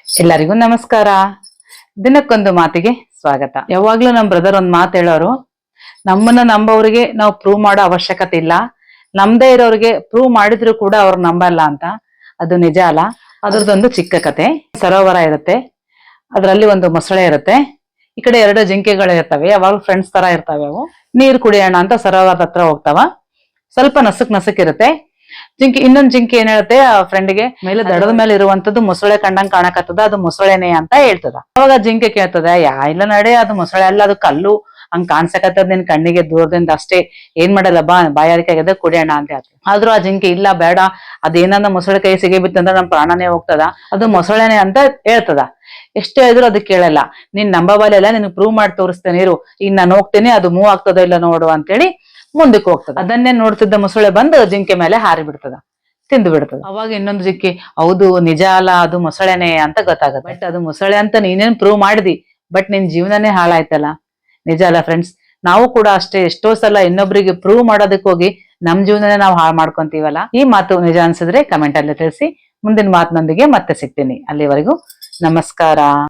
ಎಲ್ಲರಿಗೂ ನಮಸ್ಕಾರ. ದಿನಕ್ಕೊಂದು ಮಾತಿಗೆ ಸ್ವಾಗತ. ಯಾವಾಗ್ಲೂ ನಮ್ ಬ್ರದರ್ ಒಂದ್ ಮಾತು ಹೇಳೋರು, ನಮ್ಮನ್ನ ನಂಬೋರಿಗೆ ನಾವು ಪ್ರೂವ್ ಮಾಡೋ ಅವಶ್ಯಕತೆ ಇಲ್ಲ, ನಮ್ದೇ ಇರೋರಿಗೆ ಪ್ರೂವ್ ಮಾಡಿದ್ರು ಕೂಡ ಅವ್ರು ನಂಬಲ್ಲ ಅಂತ. ಅದು ನಿಜ ಅಲ್ಲ. ಅದ್ರದ್ದೊಂದು ಚಿಕ್ಕ ಕತೆ. ಸರೋವರ ಇರುತ್ತೆ, ಅದ್ರಲ್ಲಿ ಒಂದು ಮೊಸಳೆ ಇರುತ್ತೆ, ಈ ಕಡೆ 2 ಜಿಂಕೆಗಳು ಇರ್ತವೆ. ಯಾವಾಗ್ಲೂ ಫ್ರೆಂಡ್ಸ್ ತರ ಇರ್ತವೆ. ಅವು ನೀರ್ ಕುಡಿಯೋಣ ಅಂತ ಸರೋವರದ ಹತ್ರ ಹೋಗ್ತಾವ. ಸ್ವಲ್ಪ ನಸಕ್ ಇರುತ್ತೆ. ಇನ್ನೊಂದ್ ಜಿಂಕೆ ಏನ್ ಹೇಳುತ್ತೆ ಆ ಫ್ರೆಂಡ್ಗೆ, ಮೇಲೆ ದಡದ ಮೇಲೆ ಇರುವಂತದ್ದು ಮೊಸಳೆ ಕಂಡಂಗ್ ಕಾಣಕತ್ತದ, ಅದು ಮೊಸಳೆನೆ ಅಂತ ಹೇಳ್ತದ. ಅವಾಗ ಜಿಂಕೆ ಕೇಳ್ತದ, ಇಲ್ಲ ನಡೆ, ಅದು ಮೊಸಳೆ ಅಲ್ಲ, ಅದು ಕಲ್ಲು ಹಂಗ್ ಕಾಣ್ಸಕತ್ತದ ನಿನ್ ಕಣ್ಣಿಗೆ ದೂರದಿಂದ ಅಷ್ಟೇ, ಏನ್ ಮಾಡಲ್ಲ, ಬಾಯಾರಿಕೆ ಆಗದ ಕುಡಿಯೋಣ ಅಂತ ಹೇಳ್ತದೆ. ಆದ್ರೂ ಆ ಜಿಂಕೆ ಇಲ್ಲ ಬೇಡ, ಅದೇನನ್ನ ಮೊಸಳೆ ಕೈ ಸಿಗಿಬಿತ್ತಂದ್ರೆ ನಮ್ ಪ್ರಾಣನೇ ಹೋಗ್ತದ, ಅದು ಮೊಸಳೆನೆ ಅಂತ ಹೇಳ್ತದ. ಎಷ್ಟೇ ಹೇಳಿದ್ರು ಅದಕ್ಕೆ ಕೇಳಲ್ಲ. ನೀನ್ ನಂಬಬಲ್ಲ, ನಿನ್ ಪ್ರೂವ್ ಮಾಡಿ ತೋರಿಸ್ತೇನೆ ಇರು, ಈಗ ನಾನು ಹೋಗ್ತೇನೆ, ಅದು ಮೂವ್ ಆಗ್ತದೋ ಇಲ್ಲ ನೋಡು ಅಂತೇಳಿ ಮುಂದಕ್ಕೆ ಹೋಗ್ತದ. ಅದನ್ನೇ ನೋಡ್ತಿದ್ದ ಮೊಸಳೆ ಬಂದು ಜಿಂಕೆ ಮೇಲೆ ಹಾರಿ ಬಿಡ್ತದ, ತಿಂದು ಬಿಡ್ತದ. ಅವಾಗ ಇನ್ನೊಂದು ಜಿಂಕೆ, ಹೌದು ನಿಜ ಅಲ್ಲ, ಅದು ಮೊಸಳೆನೆ ಅಂತ ಗೊತ್ತಾಗತ್ತೆ. ಬಟ್ ಅದು ಮೊಸಳೆ ಅಂತ ನೀನೇನ್ ಪ್ರೂವ್ ಮಾಡಿದಿ, ಬಟ್ ನಿನ್ ಜೀವನನೇ ಹಾಳಾಯ್ತಲ್ಲ. ನಿಜ ಅಲ್ಲ ಫ್ರೆಂಡ್ಸ್? ನಾವು ಕೂಡ ಅಷ್ಟೇ, ಎಷ್ಟೋ ಸಲ ಇನ್ನೊಬ್ರಿಗೆ ಪ್ರೂವ್ ಮಾಡೋದಕ್ಕೆ ಹೋಗಿ ನಮ್ ಜೀವನನೇ ನಾವು ಹಾಳು ಮಾಡ್ಕೊಂತೀವಲ್ಲ. ಈ ಮಾತು ನಿಜ ಅನ್ಸಿದ್ರೆ ಕಮೆಂಟ್ ಅಲ್ಲಿ ತಿಳಿಸಿ. ಮುಂದಿನ ಮಾತಿನೊಂದಿಗೆ ಮತ್ತೆ ಸಿಗ್ತೀನಿ. ಅಲ್ಲಿವರೆಗೂ ನಮಸ್ಕಾರ.